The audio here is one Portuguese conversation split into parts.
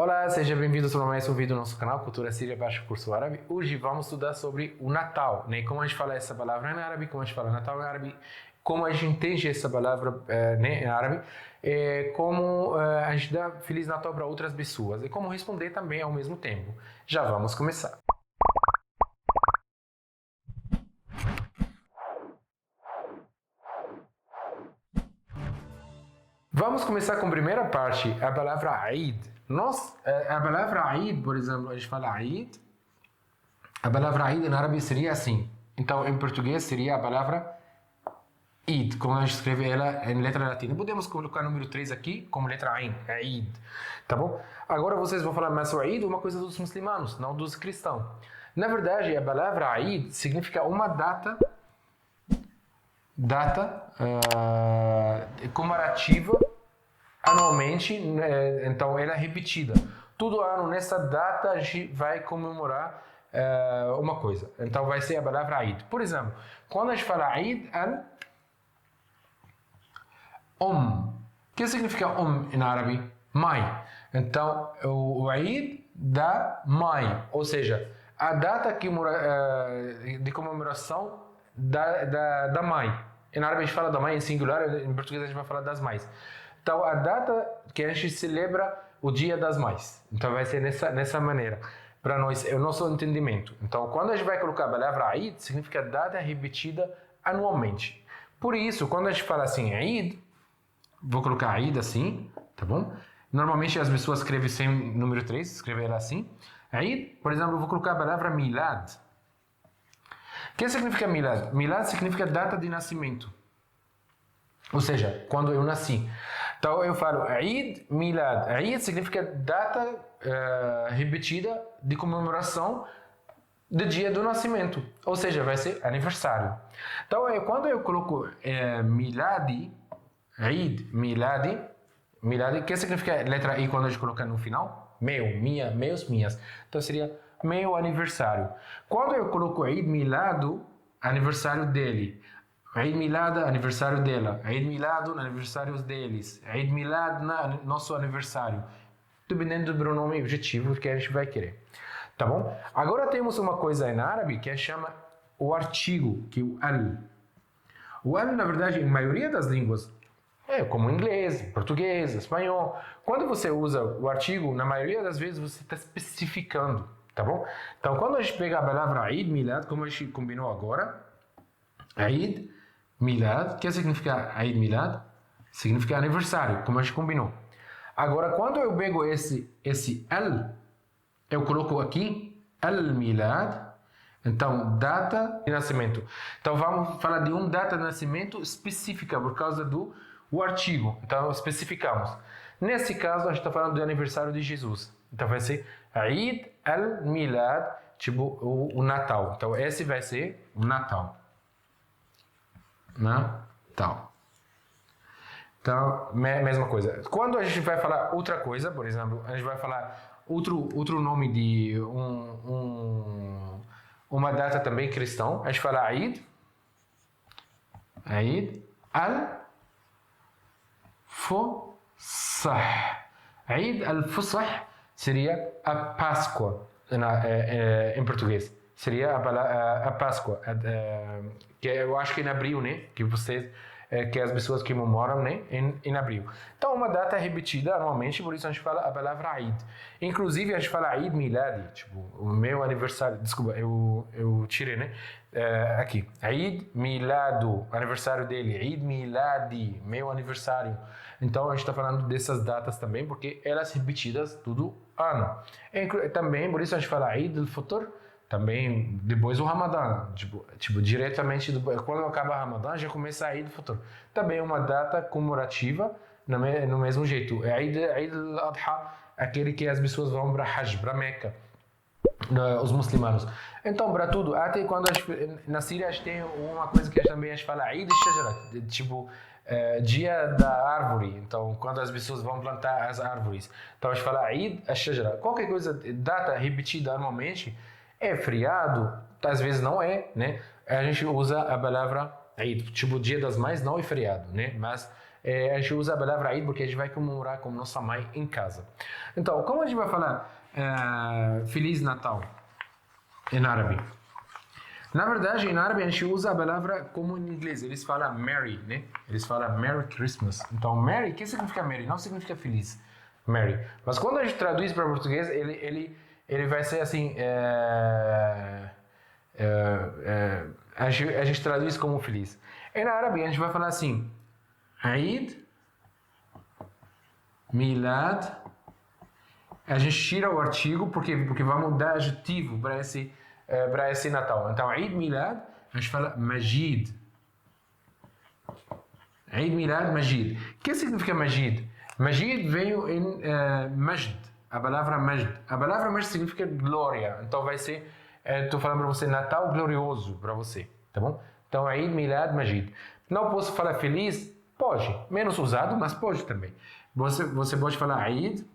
Olá, seja bem-vindo a mais um vídeo do nosso canal Cultura Síria Baixo Curso Árabe. Hoje vamos estudar sobre o Natal, né? Como a gente fala essa palavra em árabe, como a gente fala Natal em árabe, como a gente entende essa palavra né, em árabe, como a gente dá Feliz Natal para outras pessoas e como responder também ao mesmo tempo. Já vamos começar. Vamos começar com a primeira parte, a palavra Eid. A palavra Eid, por exemplo, a gente fala Eid. A palavra Eid em árabe seria assim. Então, em português seria a palavra Eid, como a gente escreve ela em letra latina. Podemos colocar o número 3 aqui como letra Ain, é Eid. Tá bom? Agora vocês vão falar, mas o Eid é uma coisa dos muçulmanos, não dos cristãos. Na verdade, a palavra Eid significa uma data comemorativa anualmente, então ela é repetida. Todo ano, nessa data, a gente vai comemorar uma coisa. Então vai ser a palavra Eid. Por exemplo, quando a gente fala Eid al-Umm, o que significa em árabe? Mãe. Então, o Eid da mãe, ou seja, a data de comemoração da mãe. Em árabe a gente fala da mãe em singular, em português a gente vai falar das mães. Então, a data que a gente celebra o Dia das Mães. Então, vai ser nessa maneira. Para nós, é o nosso entendimento. Então, quando a gente vai colocar a palavra Eid, significa data repetida anualmente. Por isso, quando a gente fala assim, Eid, vou colocar Eid assim, tá bom? Normalmente as pessoas escrevem sem número 3, escrevem ela assim. Eid, por exemplo, eu vou colocar a palavra Milad. O que significa Milad? Milad significa data de nascimento. Ou seja, quando eu nasci. Então eu falo Eid Milad. Eid significa data repetida de comemoração do dia do nascimento. Ou seja, vai ser aniversário. Então quando eu coloco Miladi, Eid Miladi, o que significa letra I quando a gente coloca no final? Meu, minha, meus, minhas. Então seria meu aniversário. Quando eu coloco Eid Milado, aniversário dele. Eid Milad, aniversário dela. Eid Milad, aniversário deles. Eid Milad, nosso aniversário. Dependendo do pronome objetivo que a gente vai querer. Tá bom? Agora temos uma coisa em árabe que chama o artigo, que é o al. O al, na verdade, em maioria das línguas, como inglês, português, espanhol. Quando você usa o artigo, na maioria das vezes você está especificando. Tá bom? Então, quando a gente pega a palavra Eid Milad, como a gente combinou agora, Eid Milad, o que significa Eid Milad? Significa aniversário, como a gente combinou. Agora, quando eu pego esse al, eu coloco aqui al-Milad, então data de nascimento. Então vamos falar de uma data de nascimento específica por causa do artigo. Então especificamos. Nesse caso, a gente está falando do aniversário de Jesus. Então vai ser Eid al-Milad, tipo o Natal. Então esse vai ser o Natal. Natal. Então, mesma coisa. Quando a gente vai falar outra coisa, por exemplo, a gente vai falar outro nome de uma data também cristão, a gente fala Eid al-Fusah. Eid al-Fusah seria a Páscoa em português. Seria a Páscoa, que eu acho que é em abril, né? Que as pessoas que moram, né, em abril. Então, uma data repetida anualmente, por isso a gente fala a palavra Eid. Inclusive, a gente fala Eid Miladi, tipo, o meu aniversário, desculpa, eu tirei, né, aqui. Eid Milado, aniversário dele. Eid Miladi, meu aniversário. Então, a gente está falando dessas datas também, porque elas repetidas todo ano. Também, por isso a gente fala Eid al-Fitr, também depois do Ramadã, tipo diretamente quando acaba o Ramadã já começa a Eid al-Fitr. Também uma data comemorativa no mesmo jeito. É Eid al-Adha, aquele que as pessoas vão para Hajj, para Meca, os muçulmanos. Então, para tudo, até quando na Síria a gente tem uma coisa que também a gente fala Eid al-Shajara, tipo dia da árvore. Então, quando as pessoas vão plantar as árvores, então a gente fala Eid al-Shajara. Qualquer coisa, data repetida anualmente, é feriado, às vezes não é, né? A gente usa a palavra Eid, tipo Dia das Mães não é feriado, né? Mas a gente usa a palavra Eid porque a gente vai comemorar com nossa mãe em casa. Então, como a gente vai falar Feliz Natal em árabe? Na verdade, em árabe a gente usa a palavra como em inglês. Eles falam Merry, né? Eles falam Merry Christmas. Então, Merry, o que significa Merry? Não significa feliz. Merry. Mas quando a gente traduz para português, ele vai ser assim... a gente traduz como feliz. Em árabe, a gente vai falar assim... Eid, Milad... A gente tira o artigo porque vamos dar adjetivo para esse Natal. Então, Eid Milad, a gente fala Majid. Eid Milad, Majid. O que significa Majid? Majid veio em Majd, a palavra Majd. A palavra Majd significa glória. Então, vai ser, estou falando para você, Natal glorioso para você. Tá bom? Então, Eid Milad, Majid. Não posso falar feliz? Pode. Menos usado, mas pode também. Você pode falar Eid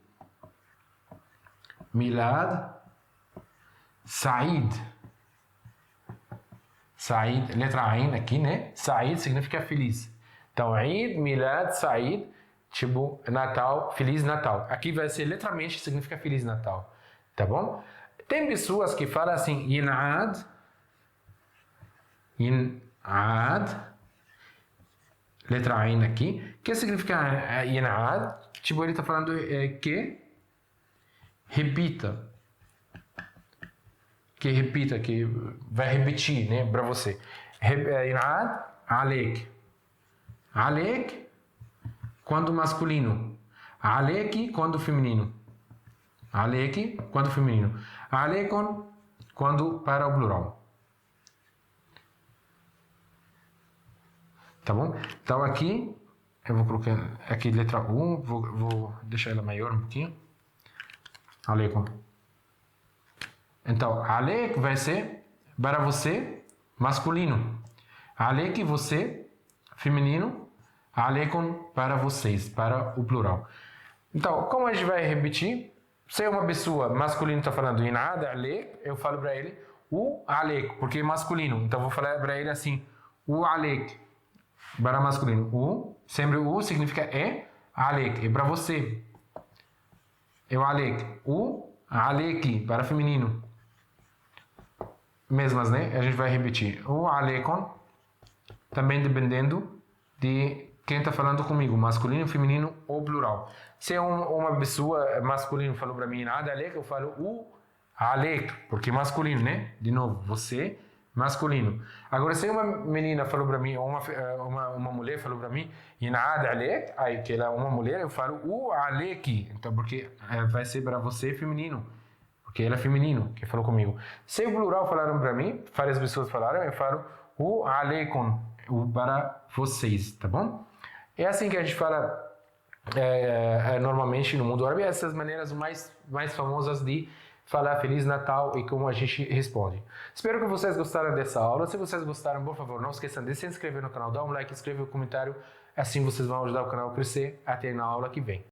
Milad Said. Said, letra Ain aqui, né? Said significa feliz. Então, Eid, Milad, Said, tipo Natal, Feliz Natal. Aqui vai ser literalmente significa Feliz Natal. Tá bom? Tem pessoas que falam assim, Yin'ad, letra Ain aqui. O que significa Yin'ad? Tipo, ele está falando que repita. Que vai repetir, né, para você. Inad, alek. Alek, quando masculino. Alek, quando feminino. Alek, quando feminino. Alekon, quando para o plural. Tá bom? Então aqui, eu vou colocar aqui letra 1, vou deixar ela maior um pouquinho. Alekon. Então, alek vai ser para você, masculino. Alek, você, feminino. Alekon, para vocês, para o plural. Então, como a gente vai repetir? Se uma pessoa masculino está falando em nada, alek, eu falo para ele o alek, porque é masculino. Então, vou falar para ele assim, o alek, para masculino. O, sempre o significa alek, é para você. É o alek. O alek, para feminino. Mesmas, né? A gente vai repetir. O alekon, também dependendo de quem está falando comigo, masculino, feminino ou plural. Se é uma pessoa masculino falou para mim nada, alek, eu falo o alek, porque masculino, né? De novo, você, masculino. Agora, se uma menina falou para mim, ou uma mulher falou para mim, e nada, alek, aí que ela é uma mulher, eu falo o alek, então, porque vai ser para você feminino. Porque ele é feminino, que falou comigo. Se o plural falaram para mim, várias pessoas falaram, eu falo o alekon, o para vocês, tá bom? É assim que a gente fala normalmente no mundo árabe, essas maneiras mais famosas de falar Feliz Natal e como a gente responde. Espero que vocês gostaram dessa aula. Se vocês gostaram, por favor, não esqueçam de se inscrever no canal, dar um like, escrever um comentário, assim vocês vão ajudar o canal a crescer. Até na aula que vem.